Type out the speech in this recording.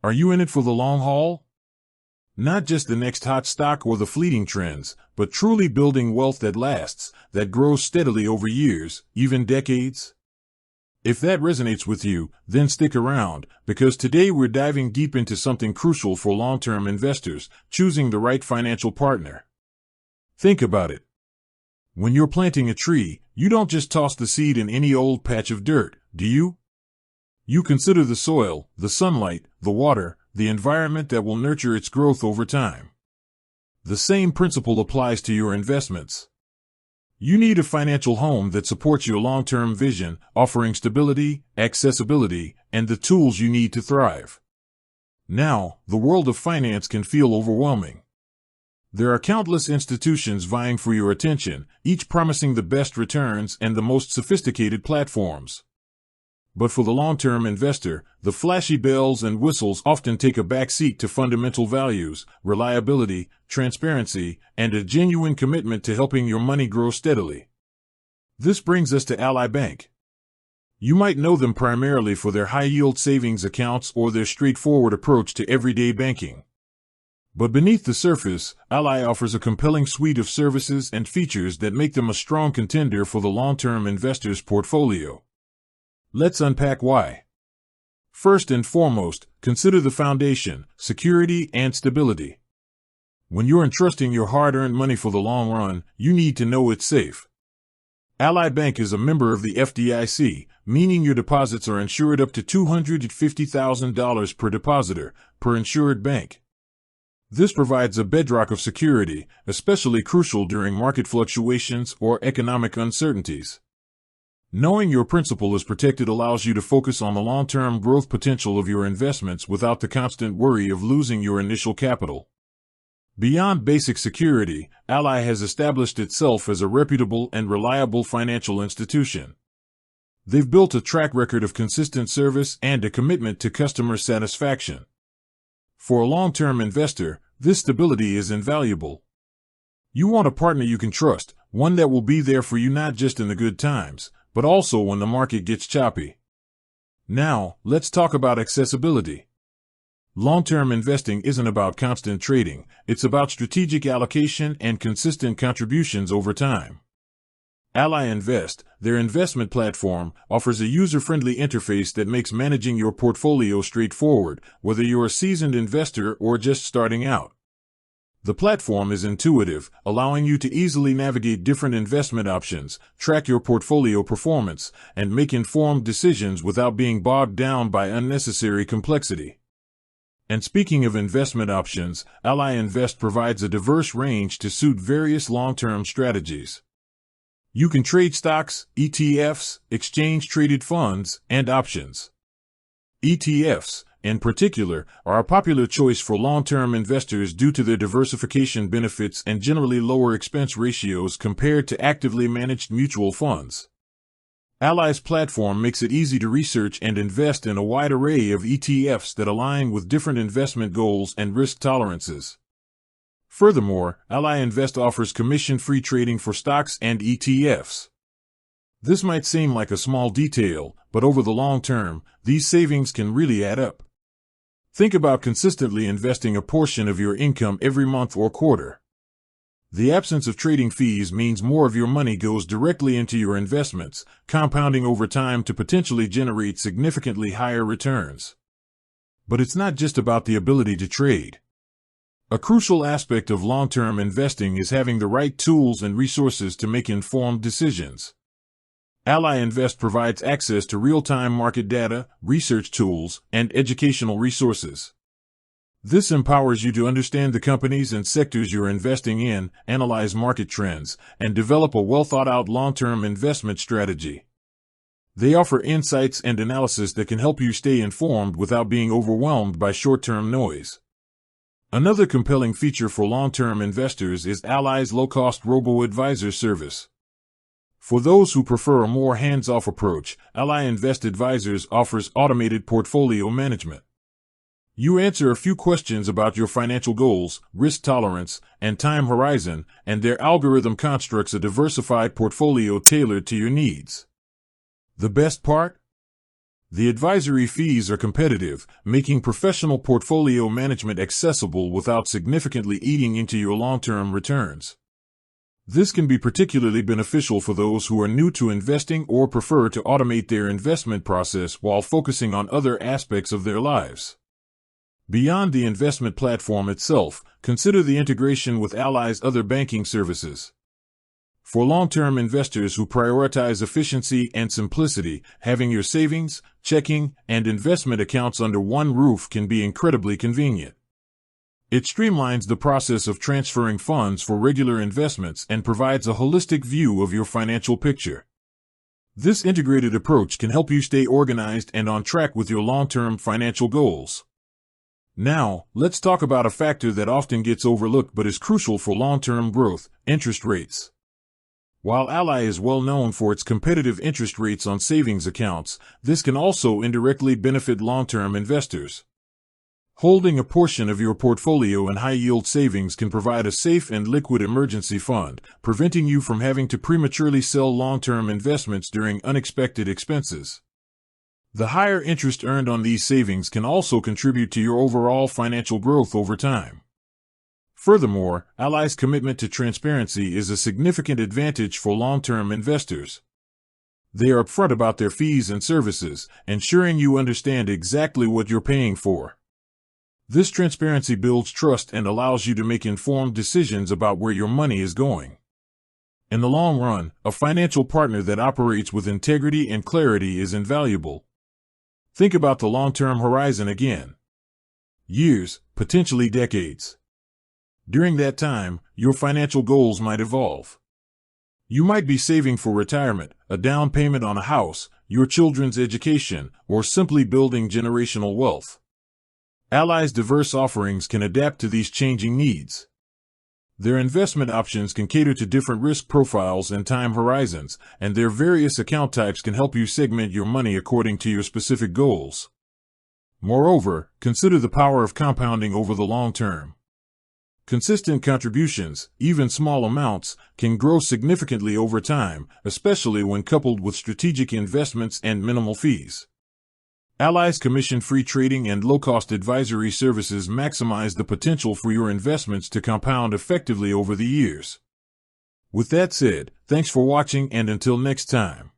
Are you in it for the long haul? Not just the next hot stock or the fleeting trends, but truly building wealth that lasts, that grows steadily over years, even decades? If that resonates with you, then stick around, because today we're diving deep into something crucial for long-term investors: choosing the right financial partner. Think about it. When you're planting a tree, you don't just toss the seed in any old patch of dirt, do you? You consider the soil, the sunlight, the water, the environment that will nurture its growth over time. The same principle applies to your investments. You need a financial home that supports your long-term vision, offering stability, accessibility, and the tools you need to thrive. Now, the world of finance can feel overwhelming. There are countless institutions vying for your attention, each promising the best returns and the most sophisticated platforms. But for the long-term investor, the flashy bells and whistles often take a backseat to fundamental values, reliability, transparency, and a genuine commitment to helping your money grow steadily. This brings us to Ally Bank. You might know them primarily for their high-yield savings accounts or their straightforward approach to everyday banking. But beneath the surface, Ally offers a compelling suite of services and features that make them a strong contender for the long-term investor's portfolio. Let's unpack why. First and foremost, consider the foundation: security and stability. When you're entrusting your hard-earned money for the long run, you need to know it's safe. Ally Bank is a member of the FDIC, meaning your deposits are insured up to $250,000 per depositor, per insured bank. This provides a bedrock of security, especially crucial during market fluctuations or economic uncertainties. Knowing your principal is protected allows you to focus on the long-term growth potential of your investments without the constant worry of losing your initial capital. Beyond basic security, Ally has established itself as a reputable and reliable financial institution. They've built a track record of consistent service and a commitment to customer satisfaction. For a long-term investor, this stability is invaluable. You want a partner you can trust, one that will be there for you not just in the good times, but also when the market gets choppy. Now, let's talk about accessibility. Long-term investing isn't about constant trading, it's about strategic allocation and consistent contributions over time. Ally Invest, their investment platform, offers a user-friendly interface that makes managing your portfolio straightforward, whether you're a seasoned investor or just starting out. The platform is intuitive, allowing you to easily navigate different investment options, track your portfolio performance, and make informed decisions without being bogged down by unnecessary complexity. And speaking of investment options, Ally Invest provides a diverse range to suit various long-term strategies. You can trade stocks, ETFs, exchange-traded funds, and options. ETFs, in particular, are a popular choice for long-term investors due to their diversification benefits and generally lower expense ratios compared to actively managed mutual funds. Ally's platform makes it easy to research and invest in a wide array of ETFs that align with different investment goals and risk tolerances. Furthermore, Ally Invest offers commission-free trading for stocks and ETFs. This might seem like a small detail, but over the long term, these savings can really add up. Think about consistently investing a portion of your income every month or quarter. The absence of trading fees means more of your money goes directly into your investments, compounding over time to potentially generate significantly higher returns. But it's not just about the ability to trade. A crucial aspect of long-term investing is having the right tools and resources to make informed decisions. Ally Invest provides access to real-time market data, research tools, and educational resources. This empowers you to understand the companies and sectors you're investing in, analyze market trends, and develop a well-thought-out long-term investment strategy. They offer insights and analysis that can help you stay informed without being overwhelmed by short-term noise. Another compelling feature for long-term investors is Ally's low-cost robo-advisor service. For those who prefer a more hands-off approach, Ally Invest Advisors offers automated portfolio management. You answer a few questions about your financial goals, risk tolerance, and time horizon, and their algorithm constructs a diversified portfolio tailored to your needs. The best part? The advisory fees are competitive, making professional portfolio management accessible without significantly eating into your long-term returns. This can be particularly beneficial for those who are new to investing or prefer to automate their investment process while focusing on other aspects of their lives. Beyond the investment platform itself, consider the integration with Ally's other banking services. For long-term investors who prioritize efficiency and simplicity, having your savings, checking, and investment accounts under one roof can be incredibly convenient. It streamlines the process of transferring funds for regular investments and provides a holistic view of your financial picture. This integrated approach can help you stay organized and on track with your long-term financial goals. Now, let's talk about a factor that often gets overlooked but is crucial for long-term growth: interest rates. While Ally is well known for its competitive interest rates on savings accounts, this can also indirectly benefit long-term investors. Holding a portion of your portfolio in high-yield savings can provide a safe and liquid emergency fund, preventing you from having to prematurely sell long-term investments during unexpected expenses. The higher interest earned on these savings can also contribute to your overall financial growth over time. Furthermore, Ally's commitment to transparency is a significant advantage for long-term investors. They are upfront about their fees and services, ensuring you understand exactly what you're paying for. This transparency builds trust and allows you to make informed decisions about where your money is going. In the long run, a financial partner that operates with integrity and clarity is invaluable. Think about the long-term horizon again. Years, potentially decades. During that time, your financial goals might evolve. You might be saving for retirement, a down payment on a house, your children's education, or simply building generational wealth. Ally's diverse offerings can adapt to these changing needs. Their investment options can cater to different risk profiles and time horizons, and their various account types can help you segment your money according to your specific goals. Moreover, consider the power of compounding over the long term. Consistent contributions, even small amounts, can grow significantly over time, especially when coupled with strategic investments and minimal fees. Ally's commission-free trading and low-cost advisory services maximize the potential for your investments to compound effectively over the years. With that said, thanks for watching, and until next time.